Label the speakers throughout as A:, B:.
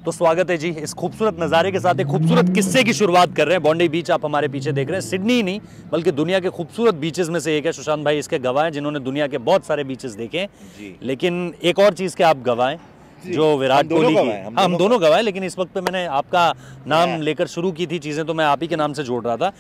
A: तो स्वागत है जी इस खूबसूरत नज़ारे के साथ एक खूबसूरत किस्से की शुरुआत कर रहे हैं। बॉन्डी बीच आप हमारे पीछे देख रहे हैं, सिडनी ही नहीं बल्कि दुनिया के खूबसूरत बीचेस में से एक है। सुशांत भाई इसके गवाह हैं जिन्होंने दुनिया के बहुत सारे बीचेस देखे हैं, लेकिन एक और चीज़ के आप गवाह हैं जो विराट कोहली की। हम दोनों गवाह हैं, लेकिन इस वक्त पे मैंने आपका नाम लेकर शुरू की थी चीज़ें, तो मैं आप ही के नाम से जोड़ रहा था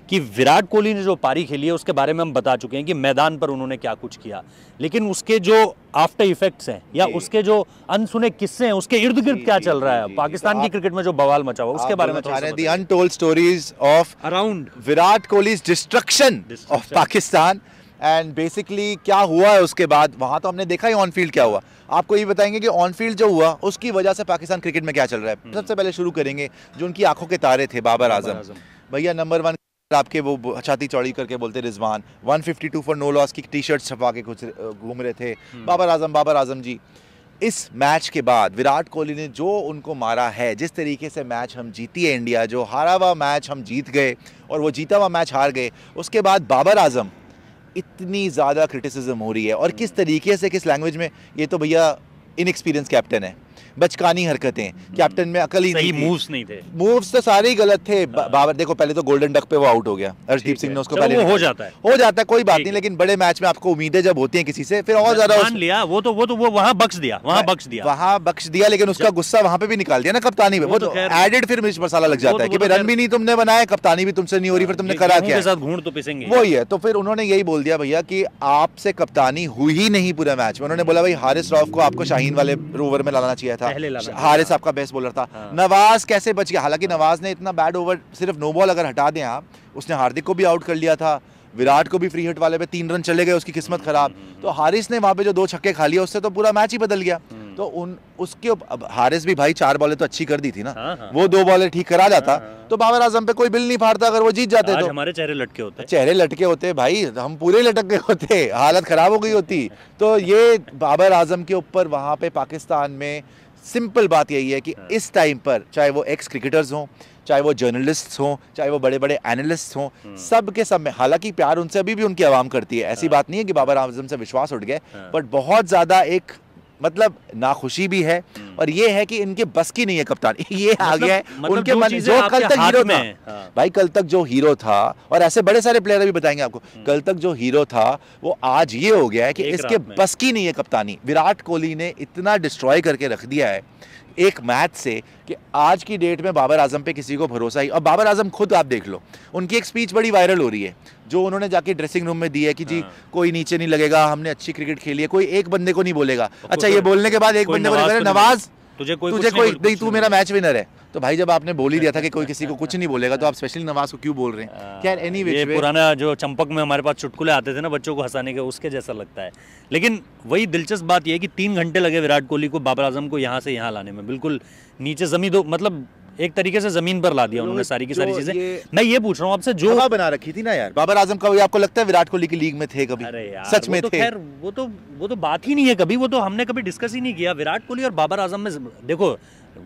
A: कि विराट कोहली ने जो पारी खेली है उसके बारे में हम बता चुके हैं कि मैदान पर उन्होंने क्या कुछ किया, लेकिन उसके जो आफ्टर इफेक्ट्स हैं या उसके जो अनसुने किस्से हैं उसके इर्द गिर्द क्या चल रहा है, पाकिस्तान की क्रिकेट में जो बवाल मचा हुआ उसके बारे में थोड़ा सा
B: the untold stories of
A: around
B: Virat Kohli's destruction of Pakistan and basically क्या हुआ है उसके बाद। वहां तो हमने देखा ही ऑन फील्ड क्या हुआ, आपको ये बताएंगे कि ऑन फील्ड जो हुआ उसकी वजह से पाकिस्तान क्रिकेट में क्या चल रहा है। सबसे पहले शुरू करेंगे जो उनकी आंखों के तारे थे, बाबर आजम भैया नंबर 1 आपके वो छाती चौड़ी करके बोलते रिजवान 152 फॉर नो लॉस की टी शर्ट छपा के कुछ घूम रहे थे। बाबर आजम जी, इस मैच के बाद विराट कोहली ने जो उनको मारा है, जिस तरीके से मैच हम जीती है इंडिया, जो हारा हुआ मैच हम जीत गए और वो जीता हुआ मैच हार गए, उसके बाद बाबर आजम इतनी ज़्यादा क्रिटिसिज्म हो रही है और किस तरीके से, किस लैंग्वेज में। ये तो भैया इनएक्सपीरियंस कैप्टन है, बचकानी हरकतें, कैप्टन में अकल ही नहीं थी,
A: मूव्स नहीं थे,
B: मूव्स तो सारे ही गलत थे। बाबर देखो पहले तो गोल्डन डक पे वो आउट हो गया, अर्शदीप सिंह ने उसको पहले
A: हो जाता है
B: कोई बात नहीं, लेकिन बड़े मैच में आपको उम्मीदें जब होती हैं किसी से फिर और ज्यादा
A: मान लिया वो वहां बख्श दिया, लेकिन उसका गुस्सा वहां पे भी निकाल दिया ना कप्तानी पे, वो तो एडेड फिर मिर्च मसाला लग जाता है कि रन भी नहीं तुमने बनाया, कप्तानी भी तुमसे नहीं हो रही, फिर तुमने करा क्या, घूंड तो पिसेंगे
B: वही है। तो फिर उन्होंने यही बोल दिया भैया कि आपसे कप्तानी हुई ही नहीं पूरे मैच में। उन्होंने बोला भाई हारिस रऊफ को आपको शाहीन वाले ओवर में लाना चाहिए था, हारिस आपका बेस्ट बॉलर था। नवाज कैसे बच गया, हालांकि नवाज ने इतना बैड ओवर, सिर्फ नो बॉल अगर हटा दें आप, उसने हार्दिक को भी आउट कर लिया था, विराट को भी फ्री हिट वाले पे 3 रन चले गए, उसकी किस्मत खराब। तो हारिस ने वहां पे जो 2 छक्के खा लिया उससे तो पूरा मैच ही बदल गया। तो उसके अब हारिस भी भाई 4 बॉलें तो अच्छी कर दी थी ना, वो 2 बॉलें ठीक करा जाता तो बाबर आजम पे कोई बिल नहीं फाड़ता, अगर वो जीत जाते तो
A: हमारे चेहरे लटके होते
B: भाई, हम पूरे लटक गए होते, हालत खराब हो गई होती। तो ये बाबर आजम के ऊपर वहां पे पाकिस्तान में सिंपल बात यही है कि इस टाइम पर चाहे वो एक्स क्रिकेटर्स हों, चाहे वो जर्नलिस्ट्स हों, चाहे वो बड़े बड़े एनालिस्ट हों, सब के सब में, हालांकि प्यार उनसे अभी भी उनकी आवाम करती है, ऐसी बात नहीं है कि बाबर आजम से विश्वास उठ गए, बट बहुत ज़्यादा एक मतलब नाखुशी भी है और ये है कि इनके बस की नहीं है कप्तान, ये आ गया है उनके मन, जो कल तक हीरो था भाई, कल तक जो हीरो था, और ऐसे बड़े सारे प्लेयर अभी बताएंगे आपको, कल तक जो हीरो था वो आज ये हो गया है कि इसके बस की नहीं है कप्तानी। विराट कोहली ने इतना डिस्ट्रॉय करके रख दिया है एक मैच से कि आज की डेट में बाबर आजम पे किसी को भरोसा ही। और बाबर आजम खुद आप देख लो, उनकी एक स्पीच बड़ी वायरल हो रही है जो उन्होंने जाके ड्रेसिंग रूम में दी है कि जी कोई नीचे नहीं लगेगा, हमने अच्छी क्रिकेट खेली है, कोई एक बंदे को नहीं बोलेगा। अच्छा, ये बोलने के बाद एक बंदे को बोलेगा नवाज तुझे कोई नहीं, तू मेरा मैच विनर है। तो भाई जब आपने बोल ही दिया था कि कोई किसी को कुछ नहीं बोलेगा तो आप स्पेशली नवाज को क्यों बोल रहे हैं? खैर एनीवे,
A: ये पुराना जो चंपक में हमारे पास चुटकुले आते थे ना बच्चों को हंसाने के, उसके जैसा लगता है। लेकिन वही दिलचस्प बात ये है कि 3 घंटे लगे विराट कोहली को, बाबर आजम को यहाँ से यहाँ लाने में, बिल्कुल नीचे जमीन, दो मतलब एक तरीके से जमीन पर ला दिया उन्होंने सारी की सारी चीजें। मैं ये पूछ रहा हूँ आपसे, जो
B: बना रखी थी ना यार बाबर आजम, कभी आपको लगता है विराट कोहली की लीग में थे कभी?
A: अरे यार,
B: सच में थे?
A: खैर वो तो बात ही नहीं है कभी, वो तो हमने कभी डिस्कस ही नहीं किया। विराट कोहली और बाबर आजम में देखो,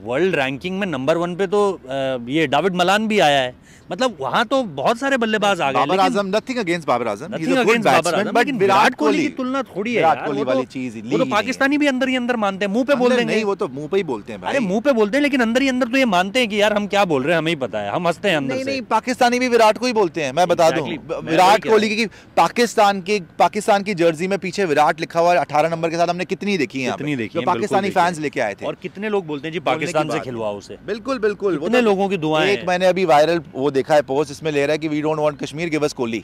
A: वर्ल्ड रैंकिंग में नंबर 1 पे तो ये डेविड मलान भी आया है, मतलब वहां तो बहुत सारे बल्लेबाज आ गए।
B: Babar Azam, nothing against Babar Azam, he is a good batsman, but Virat Kohli
A: की तुलना थोड़ी है यार, वो वाली चीज वो तो पाकिस्तानी भी अंदर ही अंदर मानते हैं, मुंह पे बोल देंगे।
B: नहीं, वो तो मुंह पे ही बोलते हैं भाई,
A: अरे मुंह पे बोलते हैं, लेकिन अंदर ही अंदर तो ये मानते हैं कि यार हम क्या बोल रहे हैं, हमें ही पता है, हम हंसते हैं अंदर से।
B: नहीं, पाकिस्तानी भी विराट को ही बोलते हैं। मैं बता दूं, विराट कोहली की पाकिस्तान की जर्सी में पीछे विराट लिखा हुआ 18 नंबर के साथ हमने कितनी देखी है, जो पाकिस्तानी फैंस लेके आए थे।
A: और कितने लोग बोलते हैं जी पाकिस्तान से खिलवाओ उसे।
B: बिल्कुल बिल्कुल,
A: कितने लोगों की दुआएं।
B: एक मैंने अभी वायरल वो देखा है पोस्ट, इसमें ले रहा है कि we don't want Kashmir, give us Kohli.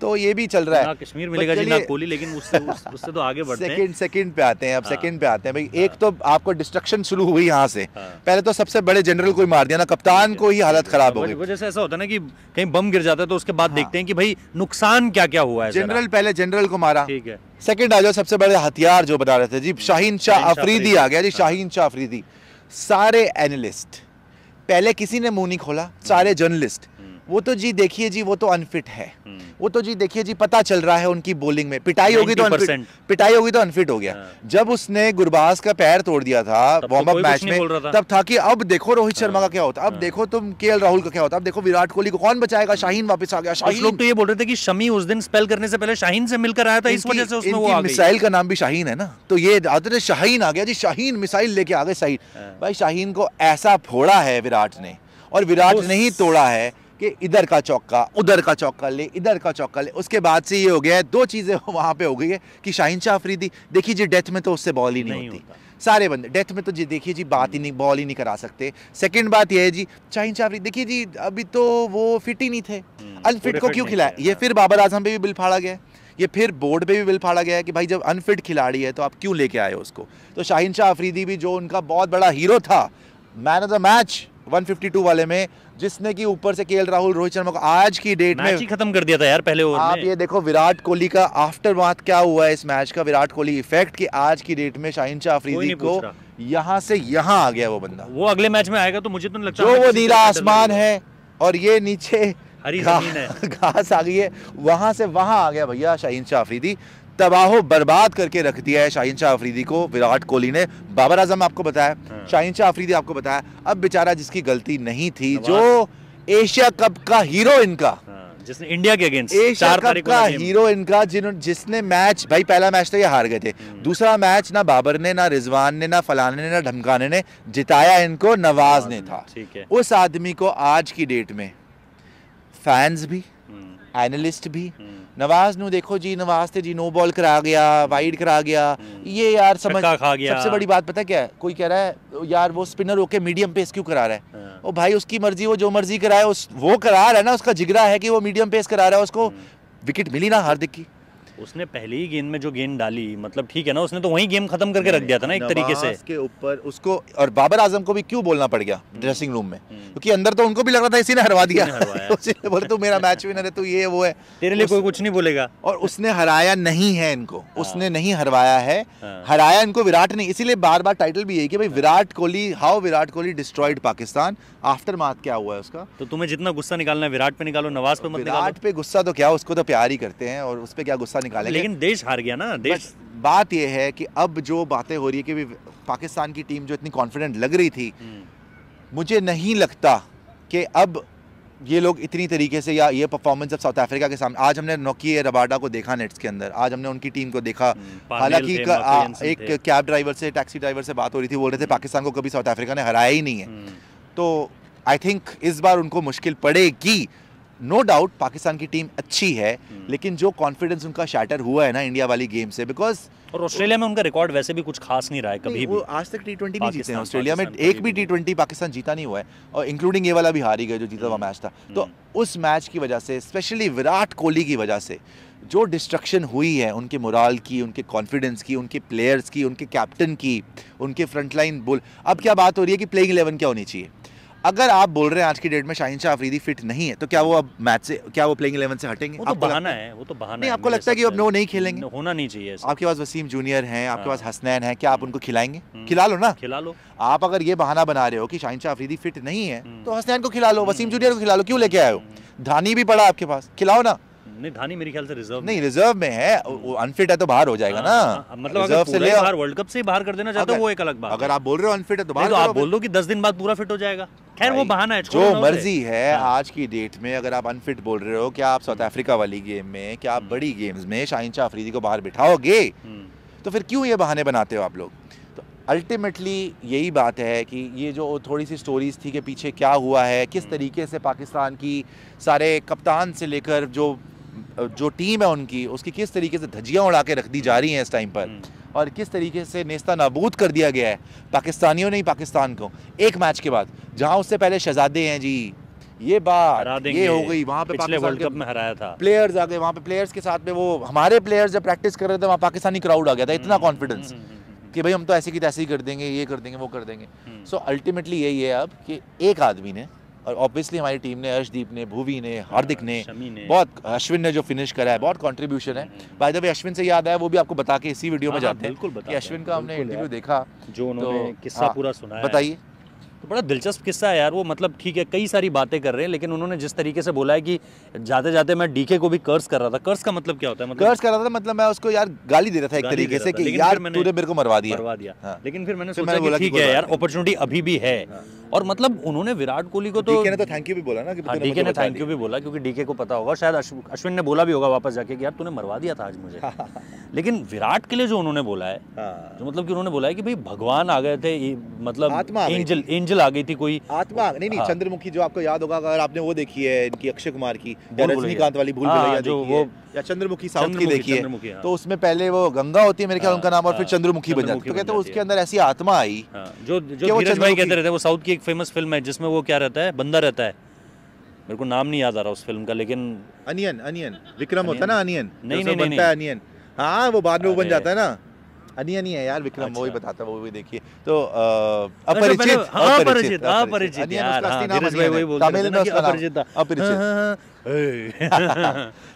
B: तो ये भी चल रहा है,
A: कश्मीर मिलेगा जी ना कोहली, लेकिन उससे तो आगे बढ़ते हैं।
B: सेकंड पे आते हैं, अब सेकंड पे आते हैं भाई। एक तो आपको डिस्ट्रक्शन शुरू हुई यहाँ से, पहले तो सबसे बड़े जनरल को ही मार दिया ना, कप्तान को ही हालत खराब हो गई।
A: जैसे ऐसा होता है ना कि कहीं बम गिर जाता है तो उसके बाद देखते हैं कि भाई नुकसान क्या क्या हुआ है।
B: जनरल, पहले जनरल को मारा,
A: ठीक है।
B: सेकंड आ जाओ, सबसे बड़े हथियार जो बता रहे थे जी, शाहीन शाह अफरीदी आ गया जी, शाहीन शाह अफरीदी। सारे एनालिस्ट, पहले किसी ने मुंह नहीं खोला, सारे जर्नलिस्ट वो तो जी देखिए जी, वो तो अनफिट है। वो तो जी देखिए जी, पता चल रहा है उनकी बॉलिंग में पिटाई होगी तो अनफिट, पिटाई होगी तो अनफिट हो गया। जब उसने गुरबाज का पैर तोड़ दिया था वार्म अप मैच में, तब था कि अब देखो रोहित शर्मा का क्या होता, अब देखो तुम केएल राहुल का क्या होता, अब देखो विराट कोहली को कौन बचाएगा। शाहीन वापस आ गया। शाहीन,
A: लोग तो ये बोल रहे थे कि शमी उस दिन स्पेल करने से पहले शाहीन से मिलकर आया था, इस वजह से उसमें वो आ गई।
B: मिसाइल का नाम भी शाहीन है ना, तो ये आते शाहीन आ गया जी, शाहीन मिसाइल लेके आ गए। सही भाई, शाहीन को ऐसा फोड़ा है विराट ने, और विराट ने ही तोड़ा है कि इधर का चौका, उधर का चौका ले, इधर का चौका ले। उसके बाद से ये हो गया है, दो चीजें वहां पे हो गई है कि शाहीन शाह अफरीदी, देखिए जी डेथ में तो उससे बॉल ही नहीं होती। सारे बंदे डेथ में तो जी देखिए जी बात ही नहीं, बॉल ही नहीं करा सकते। सेकंड बात ये है जी, शाहीन शाह अफरीदी देखिए जी अभी तो वो फिट ही नहीं थे, अनफिट को क्यों खिलाया? ये फिर बाबर आजम पे भी बिल फाड़ा गया है, ये फिर बोर्ड पे भी बिल फाड़ा गया है कि भाई जब अनफिट खिलाड़ी है तो आप क्यों लेके आए उसको। तो शाहीन शाह अफरीदी भी जो उनका बहुत बड़ा हीरो था, मैन ऑफ द मैच 152 वाले में, जिसने कि ऊपर से केएल राहुल, रोहित शर्मा को आज की डेट में
A: मैच ही खत्म कर दिया था यार पहले ओवर में।
B: आप ये देखो विराट कोहली का आफ्टर मैच क्या हुआ है इस मैच का, विराट कोहली इफेक्ट कि आज की डेट में शाहीन शाह अफरीदी को यहाँ से यहाँ आ गया वो बंदा।
A: वो अगले मैच में आएगा तो मुझे तो नहीं लगता,
B: जो वो नीला आसमान है और ये नीचे
A: हरी जमीन है,
B: घास आ गई है, वहां से वहां आ गया भैया शाहीन शाह अफरीदी। तबाहो बर्बाद करके रख दिया है शाहीन शाह अफरीदी को विराट कोहली ने। बाबर आजम आपको बताया, शाहीन शाह अफरीदी आपको बताया। अब बेचारा जिसकी गलती नहीं थी, जो एशिया कप का हीरो इनका,
A: जिसने इंडिया के अगेंस्ट
B: एशिया कप का हीरो इनका, जिसने मैच, भाई पहला मैच तो ये हार गए थे, दूसरा मैच ना बाबर ने, ना रिजवान ने, ना फलाने ने, ना ढमकाने ने जिताया, इनको नवाज ने था। उस आदमी को आज की डेट में फैंस भी, एनालिस्ट भी, नवाज नु देखो जी, नवाज थे जी नो बॉल करा गया, वाइड करा गया, ये यार समझ खा गया। सबसे बड़ी बात पता क्या है, कोई कह रहा है यार वो स्पिनर होके मीडियम पेस क्यों करा रहा है? ओ भाई उसकी मर्जी, वो जो मर्जी कराए, वो करा रहा है ना, उसका जिगरा है कि वो मीडियम पेस करा रहा है, उसको विकेट मिली ना हार्दिक की।
A: उसने पहली ही गेंद में जो गेंद डाली, मतलब ठीक है ना, उसने तो वहीं गेम खत्म करके रख दिया था ना एक तरीके से
B: के ऊपर उसको। और बाबर आजम को भी क्यों बोलना पड़ गया ड्रेसिंग रूम में, क्योंकि अंदर तो उनको भी लग रहा था इसी ने हरवा दिया, उसी बोले तू मेरा मैच विनर है, तू ये वो है,
A: तेरे लिए कोई कुछ नहीं बोलेगा।
B: और उसने हराया नहीं है इनको, उसने नहीं हरवाया है, हराया इनको विराट ने। इसीलिए बार बार टाइटल भी यही कि भाई Virat Kohli, how Virat Kohli destroyed Pakistan. After match क्या हुआ है उसका,
A: तो तुम्हें जितना गुस्सा निकालना है विराट पे निकालो, नवाज पे मत निकालो।
B: विराट पे गुस्सा तो क्या, उसको तो प्यार ही करते हैं और उस पे क्या गुस्सा निकालेंगे।
A: लेकिन देश हार गया ना देश।
B: बात यह है कि अब जो बातें हो रही है कि पाकिस्तान की टीम जो इतनी कॉन्फिडेंट लग रही थी, मुझे नहीं लगता कि अब ये लोग इतनी तरीके से, या ये परफॉर्मेंस अब साउथ अफ्रीका के सामने, आज हमने नोकी रबाडा को देखा नेट्स के अंदर, आज हमने उनकी टीम को देखा। हालांकि एक कैब ड्राइवर से, टैक्सी ड्राइवर से बात हो रही थी, बोल रहे थे पाकिस्तान को कभी साउथ अफ्रीका ने हराया ही नहीं है। तो आई थिंक इस बार उनको मुश्किल पड़ेगी। नो डाउट पाकिस्तान की टीम अच्छी है, लेकिन जो कॉन्फिडेंस उनका शैटर हुआ है ना इंडिया वाली गेम से, बिकॉज
A: और ऑस्ट्रेलिया में उनका रिकॉर्ड वैसे भी कुछ खास नहीं रहा है कभी भी।
B: आज तक T20 नहीं जीते हैं ऑस्ट्रेलिया में, एक भी T20 पाकिस्तान जीता नहीं हुआ है, और इंक्लूडिंग ये वाला भी हार ही गए जो जीता हुआ मैच था। तो उस मैच की वजह से, स्पेशली विराट कोहली की वजह से जो डिस्ट्रक्शन हुई है उनके मोराल की, उनके कॉन्फिडेंस की, उनके प्लेयर्स की, उनके कैप्टन की, उनके फ्रंटलाइन बोल। अब क्या बात हो रही है कि प्लेइंग 11 क्या होनी चाहिए। अगर आप बोल रहे हैं आज की डेट में शाहीन शाह अफरीदी फिट नहीं है, तो क्या वो अब मैच से, क्या वो प्लेइंग 11 से हटेंगे?
A: वो तो बहाना है, वो तो बहाना
B: नहीं, आपको लगता है कि अब वो नहीं खेलेंगे?
A: होना नहीं चाहिए।
B: आपके पास वसीम जूनियर हैं, आपके पास हसनैन है, क्या आप उनको खिलाएंगे? खिला लो ना,
A: खिला लो।
B: आप अगर ये बहाना बना रहे हो कि शाहीन शाह अफरीदी फिट नहीं है, तो हसनैन को खिला लो, वसीम जूनियर को खिला लो, क्यों लेके आए हो? धानी भी पड़ा आपके पास, खिलाओ ना।
A: नहीं, धानी मेरे ख्याल से रिजर्व
B: नहीं, रिजर्व में है, वो अनफिट है तो बाहर हो जाएगा ना।
A: मतलब अगर से ले बाहर वर्ल्ड कप से बाहर कर देना चाहते हो वो एक अलग बात।
B: अगर आप बोल रहे हो अनफिट है तो बाहर,
A: तो आप बोल दो कि 10 दिन बाद पूरा फिट हो जाएगा। खैर वो बहाना है,
B: जो मर्जी है। आज की डेट में अगर आप अनफिट बोल रहे हो, क्या आप साउथ अफ्रीका वाली गेम में, क्या आप बड़ी गेम्स में शाहीन शाह अफरीदी को बाहर बिठाओगे? तो फिर क्यों ये बहाने बनाते हो आप लोग? तो अल्टीमेटली यही बात है कि ये जो थोड़ी सी स्टोरीज थी कि पीछे क्या हुआ है, किस तरीके से पाकिस्तान की सारे कप्तान से लेकर जो टीम है उनकी, उसकी किस तरीके से धज्जियां उड़ा के रख दी जा रही हैं इस टाइम पर, और किस तरीके से नेस्ता नाबूद कर दिया गया है पाकिस्तानियों ने ही पाकिस्तान को एक मैच के बाद, जहां उससे पहले शहजादे हैं जी, ये बात ये हो गई वहां पे
A: पिछले वर्ल्ड कप में हराया था,
B: प्लेयर्स आ गए वहां पे, प्लेयर्स के साथ में वो हमारे प्लेयर्स जब प्रैक्टिस कर रहे थे वहां पाकिस्तानी क्राउड आ गया था, इतना कॉन्फिडेंस कि भाई हम तो ऐसे की तैसे ही कर देंगे, ये कर देंगे, वो कर देंगे। सो अल्टीमेटली यही है अब कि एक आदमी ने, और ऑब्वियसली हमारी टीम ने, अर्शदीप ने, भुवी ने, हार्दिक ने, बहुत, अश्विन ने जो फिनिश करा है, बहुत कंट्रीब्यूशन है। बाय द वे अश्विन से याद आया, वो भी आपको बता के इसी वीडियो में जाते हैं कि अश्विन का हमने इंटरव्यू देखा,
A: जो उन्होंने किस्सा पूरा सुनाया,
B: बताइए।
A: तो बड़ा दिलचस्प किस्सा है यार वो, मतलब ठीक है कई सारी बातें कर रहे हैं, लेकिन उन्होंने जिस तरीके से बोला है कि जाते जाते मैं डीके को भी कर्स कर रहा था। कर्स का मतलब क्या होता है? मतलब
B: कर्स कर रहा था मतलब मैं उसको यार गाली दे रहा था एक तरीके से कि यार तूने मेरे को मरवा दिया।
A: हाँ। लेकिन फिर मैंने सोचा कि ठीक है यार अपॉर्चुनिटी अभी भी है। और मतलब उन्होंने विराट कोहली को तो
B: डीके ने तो थैंक यू भी बोला ना कि
A: डीके ने थैंक यू भी बोला, क्योंकि डीके को पता होगा, शायद अश्विन ने बोला भी होगा वापस जाके कि यार तूने मरवा दिया था आज मुझे। लेकिन विराट के लिए जो उन्होंने बोला है, जो मतलब कि उन्होंने बोला है कि भाई भगवान आ गए थे, मतलब एंजल आ गई थी कोई
B: आत्मा। नहीं चंद्रमुखी जो आपको याद होगा अगर आपने वो देखी है इनकी अक्षय कुमार की रजनीकांत वाली भूल भुलैया जो वो, या चंद्रमुखी साउथ की देखी है, तो उसमें पहले वो गंगा होती है मेरे ख्याल उनका नाम, और फिर चंद्रमुखी बन जाती है। तो कहते हैं उसके अंदर ऐसी आत्मा आई
A: जो धीरज भाई कहते रहते हैं, वो साउथ की एक फेमस फिल्म है जिसमें वो क्या रहता है, बंदा रहता है, मेरे को नाम नहीं याद आ रहा उस फिल्म का, लेकिन
B: अनियन विक्रम होता है ना, अनियन
A: नहीं
B: अनियन, हाँ वो बाद में वो बन जाता है ना, अनियन ही है यार विक्रम, वो ही बताता है, वो भी देखिए। तो अपरिचित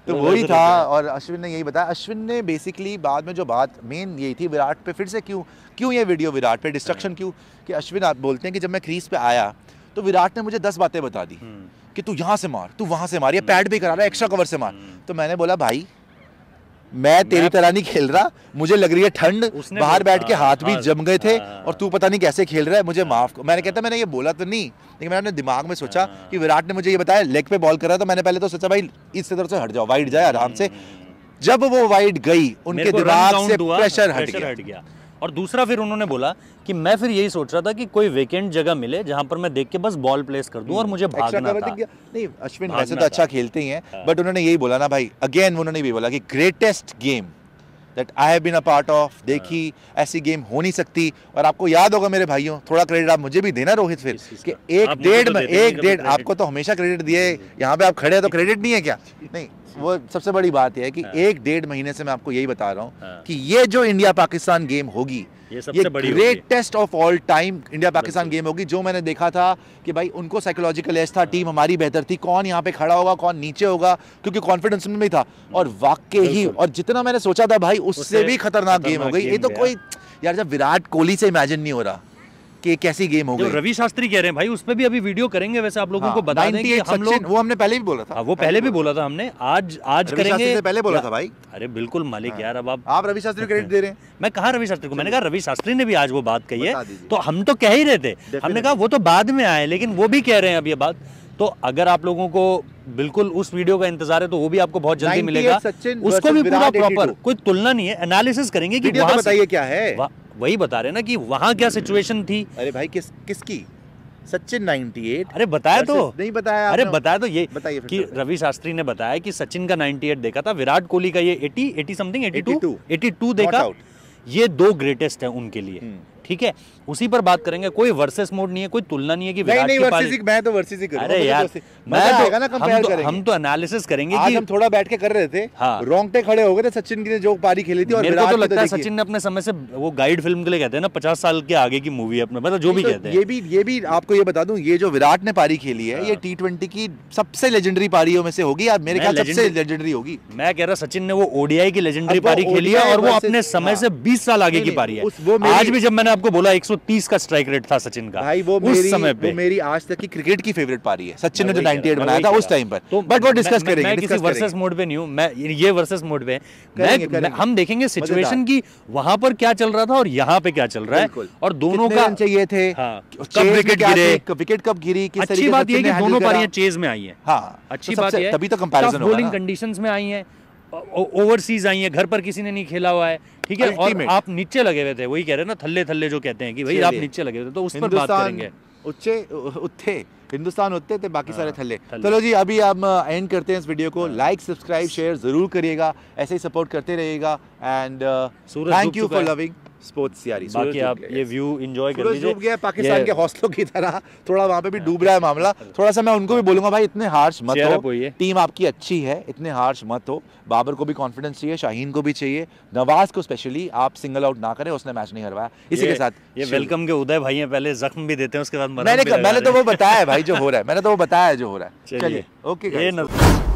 B: तो वही था। और अश्विन ने यही बताया, अश्विन ने बेसिकली बाद में जो बात मेन यही थी विराट पे, फिर से क्यों ये वीडियो विराट पे डिस्ट्रक्शन क्यों, कि अश्विन आप बोलते हैं कि जब मैं क्रीज पे आया तो विराट ने मुझे 10 बातें बता दी कि तू यहाँ से मार, तू वहां से मार, ये पैड भी करा रहा है, एक्स्ट्रा कवर से मार। तो मैंने बोला भाई मैं तेरी तरह नहीं खेल रहा, मुझे लग रही है ठंड, बाहर बैठ के हाथ भी जम गए थे और तू पता नहीं कैसे खेल रहा है, मुझे माफ। मैंने कहता मैंने ये बोला तो नहीं, लेकिन मैंने अपने दिमाग में सोचा कि विराट ने मुझे ये बताया लेग पे बॉल कर रहा है, तो मैंने पहले तो सोचा भाई इस तरफ से हट जाओ, वाइड जाए आराम से। जब वो वाइड गई उनके दिमाग से प्रेशर हट गया।
A: और दूसरा फिर उन्होंने बोला कि मैं फिर यही सोच रहा था कि कोई वेकेंट जगह मिले जहां पर मैं देख के बस बॉल प्लेस कर दूं और मुझे भागना था।
B: नहीं अश्विन वैसे तो अच्छा खेलते ही हैं, बट उन्होंने यही बोला ना भाई, अगेन उन्होंने भी बोला कि greatest game that I have been a part of, देखी ऐसी गेम हो नहीं सकती। और आपको याद होगा मेरे भाइयों, थोड़ा क्रेडिट आप मुझे भी देना रोहित, फिर कि एक डेढ़ आपको तो हमेशा क्रेडिट दिए, यहाँ पे आप खड़े हैं तो क्रेडिट नहीं है क्या? नहीं, वो सबसे बड़ी बात है कि 1-1.5 महीने से मैं आपको यही बता रहा हूँ कि ये जो इंडिया पाकिस्तान गेम होगी, ये greatest of all time India Pakistan game होगी। जो मैंने देखा था कि भाई उनको साइकोलॉजिकल एज था, टीम हमारी बेहतर थी, कौन यहाँ पे खड़ा होगा कौन नीचे होगा, क्योंकि कॉन्फिडेंस में था। और वाकई ही, और जितना मैंने सोचा था भाई उससे भी खतरनाक गेम हो गई। ये तो कोई यार जब विराट कोहली से इमेजिन नहीं हो रहा कि कैसी गेम हो गई।
A: रवि शास्त्री कह रहे हैं भाई, उस पे भी अभी वीडियो करेंगे, वैसे आप लोगों को बता दें कि हम लोग,
B: वो हमने पहले भी बोला था,
A: वो पहले भी बोला था हमने, आज करेंगे,
B: पहले बोला था भाई।
A: अरे बिल्कुल मालिक यार, अब
B: आप रवि शास्त्री को क्रेडिट दे रहे हैं।
A: मैं कहा रवि शास्त्री को, मैंने कहा रवि शास्त्री ने भी आज वो बात कही है, तो हम तो कह ही रहे थे, हमने कहा वो तो बाद में आए, लेकिन वो भी कह रहे हैं अब ये बात। तो अगर आप लोगों को बिल्कुल उस वीडियो का इंतजार है तो वो भी आपको बहुत जल्दी मिलेगा, उसको भी पूरा प्रॉपर, कोई तुलना नहीं है, एनालिसिस करेंगे कि
B: वहां बताइए क्या है,
A: वही बता रहे ना कि वहां क्या सिचुएशन थी।
B: अरे भाई किसकी सचिन 98,
A: अरे बताया तो
B: नहीं बताया,
A: अरे बताया तो ये
B: बताइए
A: कि रवि शास्त्री ने बताया कि सचिन का 98 देखा था, विराट कोहली का ये 80 समथिंग 82 देखा, ये 2 ग्रेटेस्ट है उनके लिए। ठीक है, उसी पर बात करेंगे, कोई वर्सेस मोड नहीं है, कोई तुलना नहीं है कि विराट की पारी,
B: मैं तो वर्सेस ही करूंगा।
A: अरे यार हम तो एनालिसिस करेंगे
B: कि हम थोड़ा बैठ के कर रहे थे, रोंगटे खड़े हो गए थे सचिन की जो पारी खेली थी। और
A: मेरे को तो लगता है सचिन ने अपने समय से, वो गाइड फिल्म के लिए कहते हैं ना, 50 साल के आगे की मूवी है अपने, मतलब जो भी कहते हैं।
B: ये भी आपको ये बता दूं, ये जो विराट ने पारी खेली है ये T20 की सबसे लेजेंडरी पारियों में से होगी, मेरे ख्याल सबसे लेजेंडरी होगी।
A: मैं कह रहा सचिन ने वो ODI की लेजेंडरी पारी खेली है, और वो अपने समय से 20 साल आगे की पारी है। आज भी जब मैंने आपको बोला 130 का स्ट्राइक रेट था सचिन का
B: भाई, वो
A: उस समय पे,
B: वो मेरी आज तक की क्रिकेट की फेवरेट पारी है, सचिन ने जो 98 बनाया था उस टाइम पर। तो बट वो डिस्कस करेंगे,
A: मैं किसी वर्सेस मोड पे नहीं हूं, मैं ये वर्सेस मोड पे है, हम देखेंगे सिचुएशन की वहां पर क्या चल रहा था और यहाँ पे क्या चल रहा है, और दोनों का
B: चाहिए थे,
A: कब विकेट गिरे,
B: विकेट कब गिरी,
A: अच्छी बात ये कि दोनों पारियां चेज में आई है, अच्छी बात है,
B: तभी तो कंपैरिजन होगा,
A: बॉलिंग कंडीशंस में आई है, ओवरसीज आई है, घर पर किसी ने नहीं खेला हुआ है, ठीक है, और आप नीचे लगे हुए थे, वही कह रहे हैं ना, थल्ले जो कहते हैं कि भाई आप नीचे लगे हुए थे, तो उस पर बात करेंगे।
B: हिंदुस्तान उठते थे, बाकी सारे थल्ले। चलो जी, अभी हम एंड करते हैं इस वीडियो को। लाइक सब्सक्राइब शेयर जरूर करिएगा, ऐसे ही सपोर्ट करते रहिएगा, and thank you for loving sports यारी।
A: बाकी आप ये व्यू एंजॉय कर लीजिए।
B: डूब गया पाकिस्तान के हौसलों की तरह, थोड़ा वहाँ पे भी डूब रहा है मामला। थोड़ा सा मैं उनको भी बोलूंगा भाई इतने हार्श मत हो, टीम आपकी अच्छी है, इतने हार्श मत हो। बाबर को भी कॉन्फिडेंस चाहिए, शाहीन को भी चाहिए, नवाज को स्पेशली आप सिंगल आउट ना करें, उसने मैच नहीं हरवाया। इसी के साथ
A: ये वेलकम के उदय भाई हैं, पहले जख्म भी देते हैं, उसके बाद
B: मैंने तो वो बताया है भाई जो हो रहा है, मैंने तो वो बताया है जो हो रहा है। चलिए ओके।